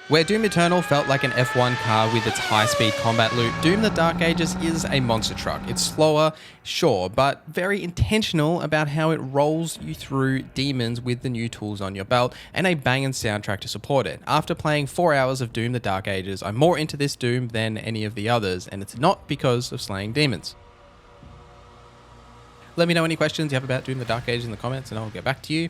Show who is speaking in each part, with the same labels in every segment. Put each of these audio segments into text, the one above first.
Speaker 1: Where Doom Eternal felt like an F1 car with its high-speed combat loop, Doom the Dark Ages is a monster truck. It's slower, sure, but very intentional about how it rolls you through demons with the new tools on your belt and a banging soundtrack to support it. After playing 4 hours of Doom the Dark Ages, I'm more into this Doom than any of the others, and it's not because of slaying demons. Let me know any questions you have about Doom the Dark Ages in the comments and I'll get back to you.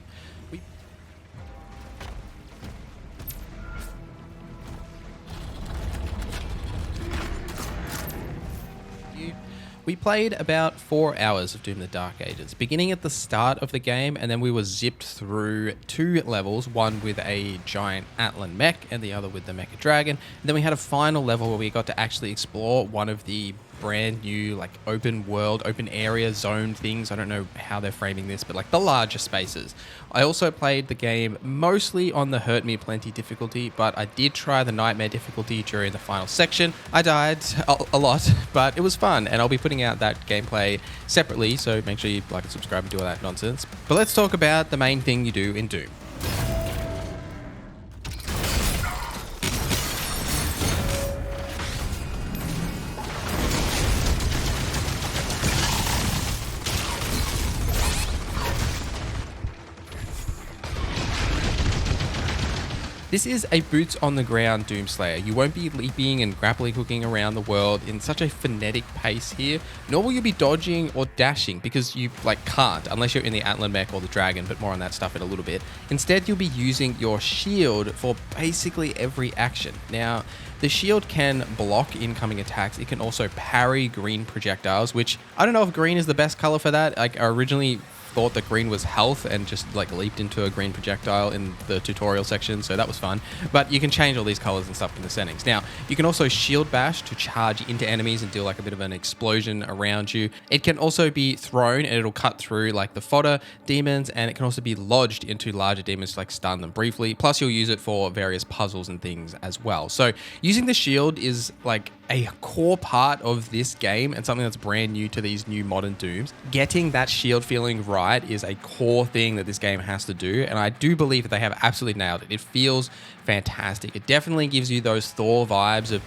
Speaker 1: We played about 4 hours of Doom the Dark Ages, beginning at the start of the game, and then we were zipped through 2 levels, one with a giant Atlan mech and the other with the Mecha Dragon. And then we had a final level where we got to actually explore one of the brand new like open world, open area zone things. I don't know how they're framing this, but like the larger spaces. I also played the game mostly on the Hurt Me Plenty difficulty, but I did try the Nightmare difficulty during the final section. I died a lot, but it was fun, and I'll be putting out that gameplay separately, so make sure you like and subscribe and do all that nonsense. But let's talk about the main thing you do in Doom. This is a boots-on-the-ground Doomslayer. You won't be leaping and grappling hooking around the world in such a frenetic pace here, nor will you be dodging or dashing, because you can't, unless you're in the Atlan mech or the Dragon, but more on that stuff in a little bit. Instead, you'll be using your shield for basically every action. Now, the shield can block incoming attacks. It can also parry green projectiles, which I don't know if green is the best color for that. I originally thought that green was health and just leaped into a green projectile in the tutorial section, so that was fun. But you can change all these colors and stuff in the settings. Now, you can also shield bash to charge into enemies and do a bit of an explosion around you. It can also be thrown and it'll cut through the fodder demons, and it can also be lodged into larger demons to stun them briefly. Plus, you'll use it for various puzzles and things as well. So using the shield is a core part of this game and something that's brand new to these new modern Dooms. Getting that shield feeling right is a core thing that this game has to do, and I do believe that they have absolutely nailed it. It feels fantastic. It definitely gives you those Thor vibes of,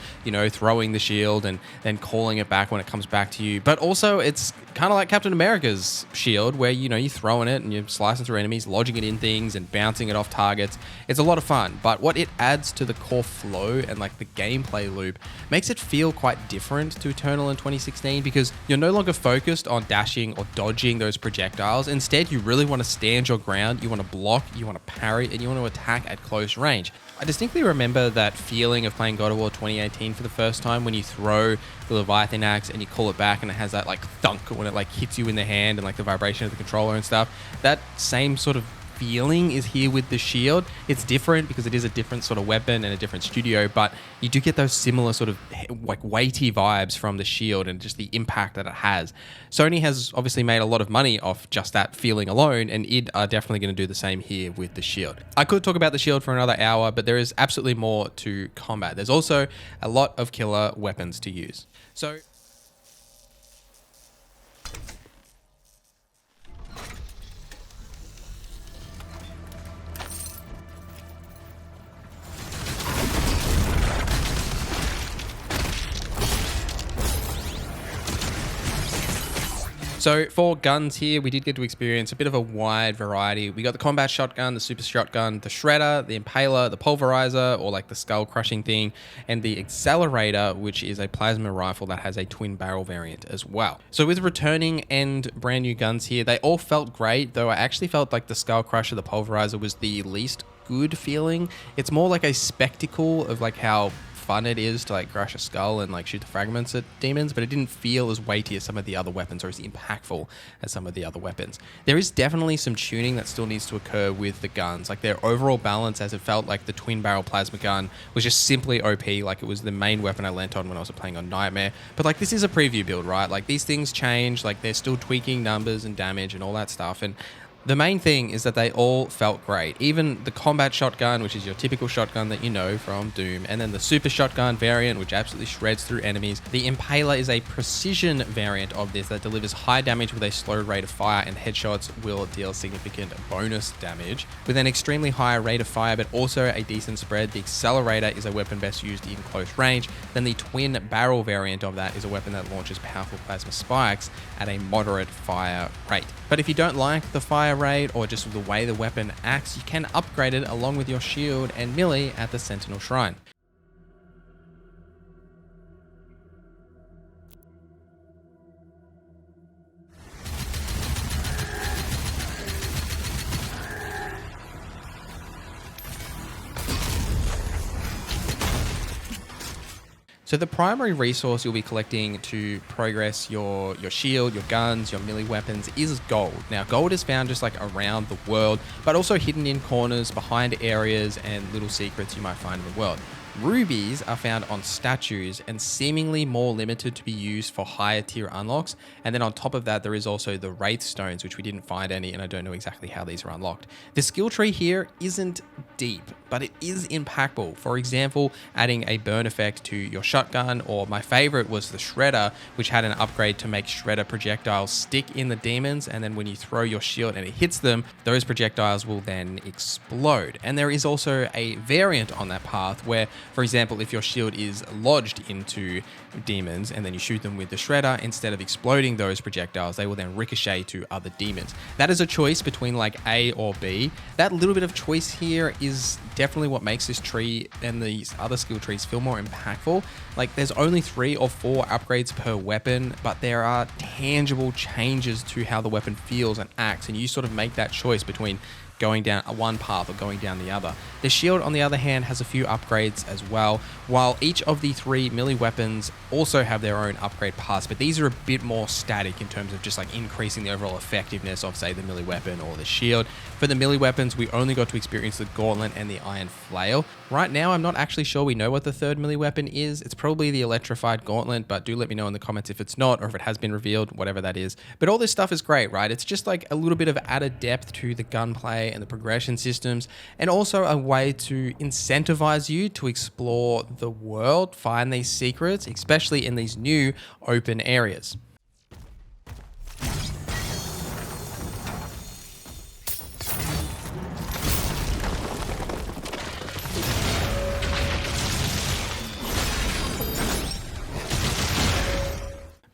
Speaker 1: throwing the shield and then calling it back when it comes back to you. But also it's kind of like Captain America's shield, where you're throwing it and you're slicing through enemies, lodging it in things and bouncing it off targets. It's a lot of fun, but what it adds to the core flow and the gameplay loop makes it feel quite different to Eternal in 2016, because you're no longer focused on dashing or dodging those projectiles. Instead, you really want to stand your ground, you want to block, you want to parry, and you want to attack at close range. I distinctly remember that feeling of playing God of War 2018 for the first time, when you throw the Leviathan axe and you call it back and it has that thunk when it hits you in the hand, and the vibration of the controller and stuff. That same sort of feeling is here with the shield. It's different because it is a different sort of weapon and a different studio, but you do get those similar sort of weighty vibes from the shield and just the impact that it has. Sony has obviously made a lot of money off just that feeling alone, and id are definitely going to do the same here with the shield. I could talk about the shield for another hour, but there is absolutely more to combat. There's also a lot of killer weapons to use. So for guns here, we did get to experience a bit of a wide variety. We got the combat shotgun, the super shotgun, the shredder, the impaler, the pulverizer, or the skull crushing thing, and the accelerator, which is a plasma rifle that has a twin barrel variant as well. So with returning and brand new guns here, they all felt great, though I actually felt like the skull crusher, the pulverizer, was the least good feeling. It's more like a spectacle of how fun it is to crush a skull and shoot the fragments at demons, but it didn't feel as weighty as some of the other weapons, or as impactful as some of the other weapons. There is definitely some tuning that still needs to occur with the guns. Their overall balance, as it felt like the twin barrel plasma gun was just simply OP. It was the main weapon I lent on when I was playing on Nightmare. But this is a preview build, right? These things change. They're still tweaking numbers and damage and all that stuff, and The main thing is that they all felt great. Even the combat shotgun, which is your typical shotgun that you know from Doom, and then the super shotgun variant, which absolutely shreds through enemies. The Impaler is a precision variant of this that delivers high damage with a slow rate of fire, and headshots will deal significant bonus damage with an extremely high rate of fire, but also a decent spread. The Accelerator is a weapon best used in close range. Then the twin barrel variant of that is a weapon that launches powerful plasma spikes at a moderate fire rate. But if you don't like the fire rate or just the way the weapon acts, you can upgrade it along with your shield and melee at the Sentinel Shrine. So the primary resource you'll be collecting to progress your shield, your guns, your melee weapons is gold. Now, gold is found just like around the world, but also hidden in corners, behind areas, and little secrets you might find in the world. Rubies are found on statues and seemingly more limited to be used for higher tier unlocks. And then on top of that, there is also the Wraith Stones, which we didn't find any, and I don't know exactly how these are unlocked. The skill tree here isn't deep, but it is impactful. For example, adding a burn effect to your shotgun, or my favorite was the Shredder, which had an upgrade to make Shredder projectiles stick in the demons, and then when you throw your shield and it hits them, those projectiles will then explode. And there is also a variant on that path where, for example, if your shield is lodged into demons and then you shoot them with the Shredder, instead of exploding those projectiles, they will then ricochet to other demons. That is a choice between like A or B. That little bit of choice here is definitely what makes this tree and these other skill trees feel more impactful. Like, there's only 3 or 4 upgrades per weapon, but there are tangible changes to how the weapon feels and acts, and you sort of make that choice between going down one path or going down the other. The shield, on the other hand, has a few upgrades as well, while each of the 3 melee weapons also have their own upgrade paths, but these are a bit more static in terms of just like increasing the overall effectiveness of, say, the melee weapon or the shield. For the melee weapons, we only got to experience the Gauntlet and the Iron Flail. Right now, I'm not actually sure we know what the third melee weapon is. It's probably the Electrified Gauntlet, but do let me know in the comments if it's not, or if it has been revealed, whatever that is. But all this stuff is great, right? It's just like a little bit of added depth to the gunplay and the progression systems, and also a way to incentivize you to explore the world, find these secrets, especially in these new open areas.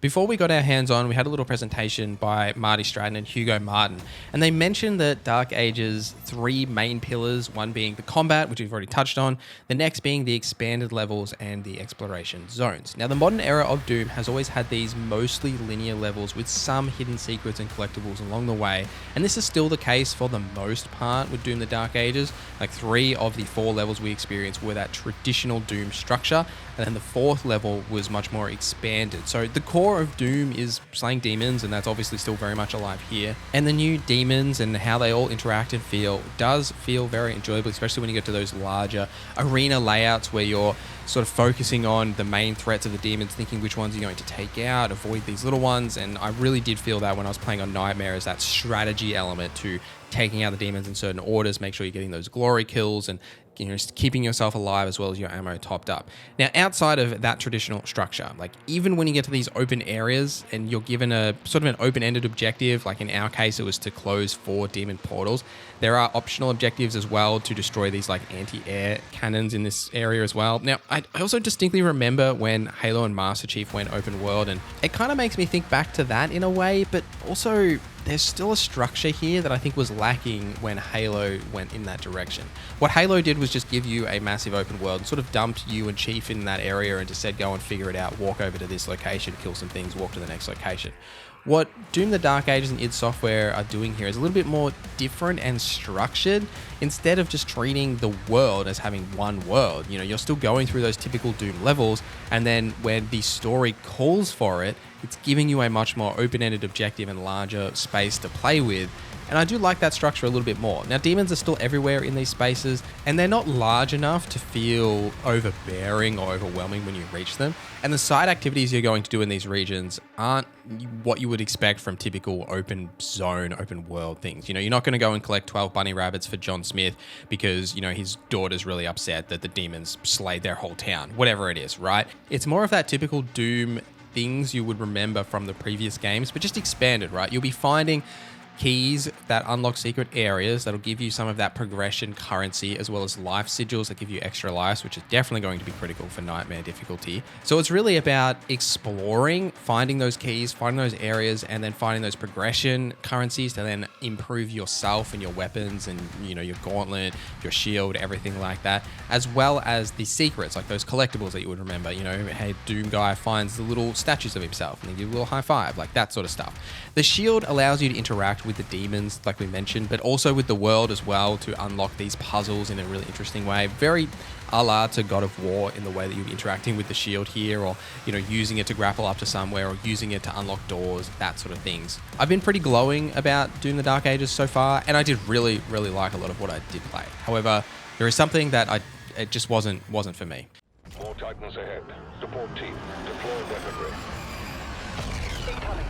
Speaker 1: Before we got our hands on, we had a little presentation by Marty Stratton and Hugo Martin, and they mentioned that Dark Age's 3 main pillars, one being the combat, which we've already touched on, the next being the expanded levels and the exploration zones. Now, the modern era of Doom has always had these mostly linear levels with some hidden secrets and collectibles along the way, and this is still the case for the most part with Doom the Dark Ages. Like, 3 of the 4 levels we experienced were that traditional Doom structure, and then the 4th level was much more expanded. So the core of Doom is slaying demons, and that's obviously still very much alive here. And the new demons and how they all interact and feel does feel very enjoyable, especially when you get to those larger arena layouts where you're sort of focusing on the main threats of the demons, thinking which ones you're going to take out, avoid these little ones. And I really did feel that when I was playing on Nightmare, as that strategy element to taking out the demons in certain orders, make sure you're getting those glory kills and, you know, just keeping yourself alive as well as your ammo topped up. Now, outside of that traditional structure, like even when you get to these open areas and you're given a sort of an open-ended objective, like in our case, it was to close 4 demon portals, there are optional objectives as well to destroy these like anti-air cannons in this area as well. Now, I also distinctly remember when Halo and Master Chief went open world, and it kind of makes me think back to that in a way, but also there's still a structure here that I think was lacking when Halo went in that direction. What Halo did was just give you a massive open world and sort of dumped you and Chief in that area and just said, go and figure it out, walk over to this location, kill some things, walk to the next location. What Doom the Dark Ages and id Software are doing here is a little bit more different and structured. Instead of just treating the world as having one world, you know, you're still going through those typical Doom levels, and then when the story calls for it, it's giving you a much more open-ended objective and larger space to play with. and I do like that structure a little bit more. Now, demons are still everywhere in these spaces, and they're not large enough to feel overbearing or overwhelming when you reach them, and the side activities you're going to do in these regions aren't what you would expect from typical open zone, open world things. You're not going to go and collect 12 bunny rabbits for John Smith because, his daughter's really upset that the demons slayed their whole town, whatever it is, right? It's more of that typical Doom things you would remember from the previous games, but just expanded, right? You'll be finding keys that unlock secret areas that'll give you some of that progression currency, as well as life sigils that give you extra lives, which is definitely going to be critical for nightmare difficulty. So it's really about exploring, finding those keys, finding those areas, and then finding those progression currencies to then improve yourself and your weapons and your gauntlet, your shield, everything like that, as well as the secrets, like those collectibles that you would remember. Hey, Doom guy finds the little statues of himself and they give you a little high five, like that sort of stuff. The shield allows you to interact with the demons, like we mentioned, but also with the world as well to unlock these puzzles in a really interesting way. Very a la to God of War in the way that you'll be interacting with the shield here, or using it to grapple up to somewhere, or using it to unlock doors, that sort of things. I've been pretty glowing about Doom the Dark Ages so far, and I did really like a lot of what I did play. However, there is something that it just wasn't for me.
Speaker 2: More Titans ahead. Support team, deploy weaponry. Incoming.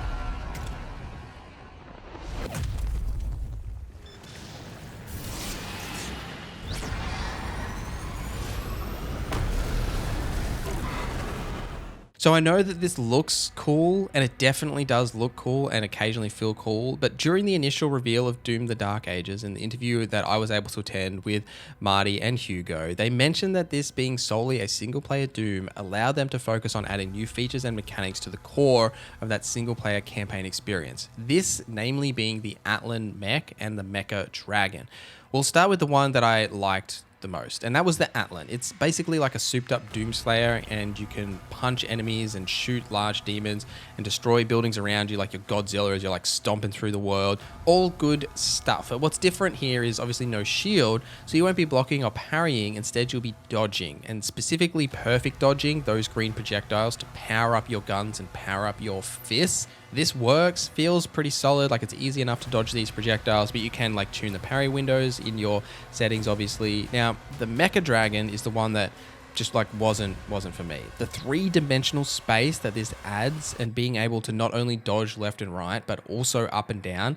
Speaker 1: So I know that this looks cool, and it definitely does look cool and occasionally feel cool, but during the initial reveal of Doom the Dark Ages and the interview that I was able to attend with Marty and Hugo, they mentioned that this being solely a single-player Doom allowed them to focus on adding new features and mechanics to the core of that single-player campaign experience. This namely being the Atlan mech and the Mecha Dragon. We'll start with the one that I liked the most, and that was the Atlan. It's basically like a souped up Doomslayer, and you can punch enemies and shoot large demons and destroy buildings around you like your Godzilla as you're like stomping through the world. All good stuff. But what's different here is obviously no shield, so you won't be blocking or parrying. Instead, you'll be dodging, and specifically perfect dodging those green projectiles to power up your guns and power up your fists. This works, feels pretty solid, like it's easy enough to dodge these projectiles, but you can like tune the parry windows in your settings, obviously. Now, the Mecha Dragon is the one that just like wasn't for me. The three-dimensional space that this adds, and being able to not only dodge left and right, but also up and down,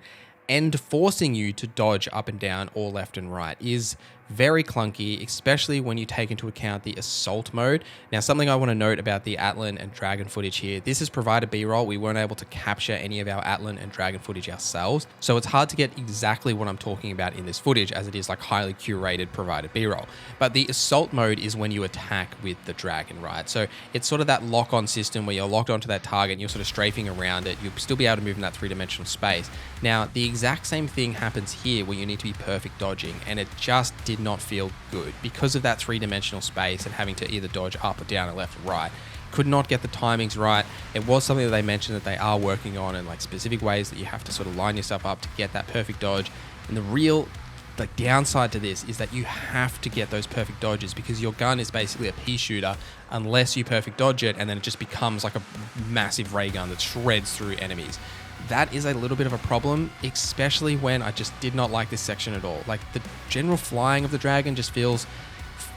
Speaker 1: and forcing you to dodge up and down or left and right, is very clunky, especially when you take into account the assault mode. Now, something I want to note about the Atlan and Dragon footage here, this is provided B-roll. We weren't able to capture any of our Atlan and Dragon footage ourselves, so it's hard to get exactly what I'm talking about in this footage, as it is like highly curated provided B-roll. But the assault mode is when you attack with the Dragon, right? So it's sort of that lock-on system where you're locked onto that target and you're sort of strafing around it. You'll still be able to move in that three-dimensional space. Now, the exact same thing happens here where you need to be perfect dodging, and it just did not feel good because of that three-dimensional space and having to either dodge up or down or left or right. Could not get the timings right. It was something that they mentioned that they are working on, and like specific ways that you have to sort of line yourself up to get that perfect dodge. And the real downside to this is that you have to get those perfect dodges, because your gun is basically a pea shooter unless you perfect dodge it, and then it just becomes like a massive ray gun that shreds through enemies. That is a little bit of a problem, especially when I just did not like this section at all. Like, the general flying of the dragon just feels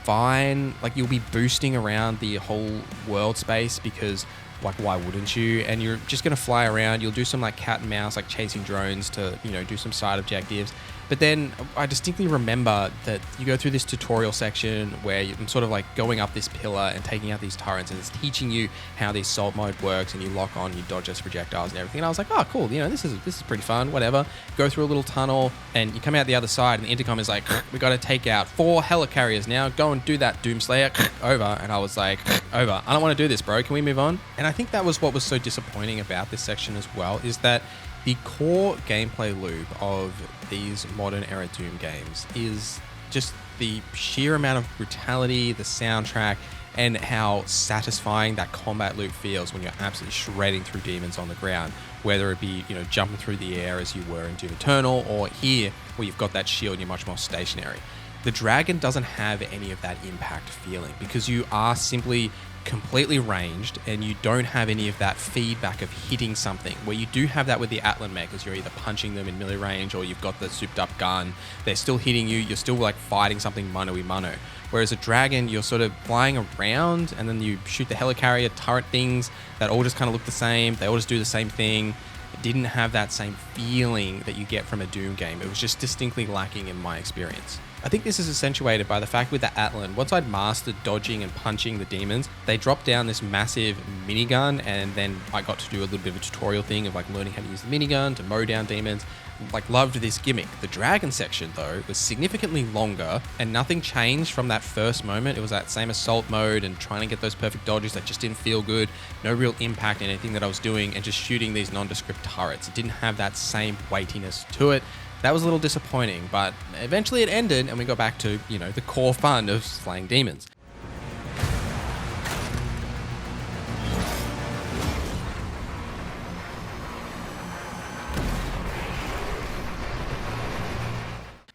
Speaker 1: fine. Like, you'll be boosting around the whole world space because, like, why wouldn't you? And you're just going to fly around. You'll do some like cat and mouse, like chasing drones to, do some side objectives. But then I distinctly remember that you go through this tutorial section where you're sort of like going up this pillar and taking out these turrets, and it's teaching you how the assault mode works, and you lock on, you dodge those projectiles and everything. And I was like, oh, cool, this is pretty fun, whatever. Go through a little tunnel and you come out the other side, and the intercom is like, we got to take out 4 helicarriers now. Go and do that, Doomslayer. Over. And I was like, over. I don't want to do this, bro. Can we move on? And I think that was what was so disappointing about this section as well, is that the core gameplay loop of these modern era Doom games is just the sheer amount of brutality, the soundtrack, and how satisfying that combat loop feels when you're absolutely shredding through demons on the ground, whether it be, jumping through the air as you were in Doom Eternal, or here where you've got that shield and you're much more stationary. The dragon doesn't have any of that impact feeling because you are simply completely ranged and you don't have any of that feedback of hitting something, where you do have that with the Atlan mech, as you're either punching them in melee range or you've got the souped up gun. They're still hitting you. You're still like fighting something mano-y-mano. Whereas a dragon, you're sort of flying around and then you shoot the helicarrier turret things that all just kind of look the same. They all just do the same thing. It didn't have that same feeling that you get from a Doom game. It was just distinctly lacking in my experience. I think this is accentuated by the fact with the Atlan, once I'd mastered dodging and punching the demons, they dropped down this massive minigun, and then I got to do a little bit of a tutorial thing of like learning how to use the minigun to mow down demons. Like, loved this gimmick. The dragon section though was significantly longer and nothing changed from that first moment. It was that same assault mode and trying to get those perfect dodges that just didn't feel good. No real impact in anything that I was doing and just shooting these nondescript turrets. It didn't have that same weightiness to it. That was a little disappointing, but eventually it ended and we got back to, you know, the core fun of slaying demons.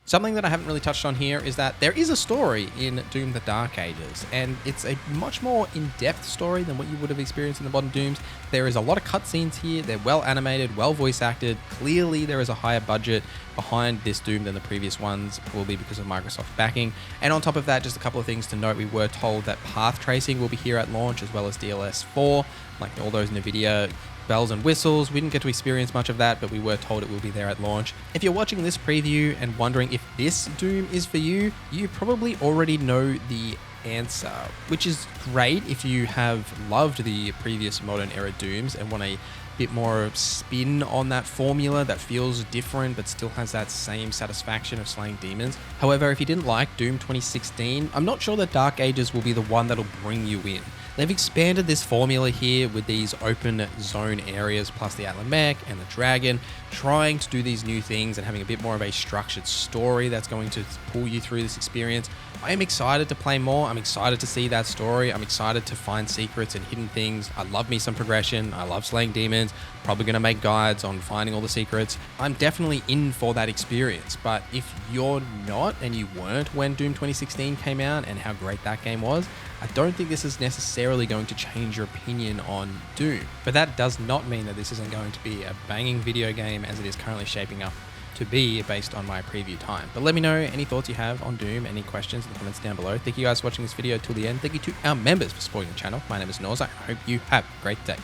Speaker 1: Something that I haven't really touched on here is that there is a story in Doom the Dark Ages, and it's a much more in-depth story than what you would have experienced in the modern Dooms. There is a lot of cutscenes here. They're well animated, well voice acted. Clearly there is a higher budget behind this Doom than the previous ones, probably because of Microsoft backing. And on top of that, just a couple of things to note. We were told that path tracing will be here at launch, as well as DLS 4, like all those NVIDIA bells and whistles. We didn't get to experience much of that, but we were told it will be there at launch. If you're watching this preview and wondering if this Doom is for you, you probably already know the answer, which is great if you have loved the previous modern era Dooms and want a bit more spin on that formula that feels different but still has that same satisfaction of slaying demons. However, if you didn't like Doom 2016, I'm not sure that Dark Ages will be the one that'll bring you in. They've expanded this formula here with these open zone areas plus the Atlan mech and the dragon, trying to do these new things and having a bit more of a structured story that's going to pull you through this experience. I am excited to play more. I'm excited to see that story. I'm excited to find secrets and hidden things. I love me some progression. I love slaying demons. Probably going to make guides on finding all the secrets. I'm definitely in for that experience. But if you're not and you weren't when Doom 2016 came out and how great that game was, I don't think this is necessarily going to change your opinion on Doom. But that does not mean that this isn't going to be a banging video game as it is currently shaping up to be based on my preview time. But let me know any thoughts you have on Doom, any questions in the comments down below. Thank you guys for watching this video till the end. Thank you to our members for supporting the channel. My name is NorZZa. I hope you have a great day.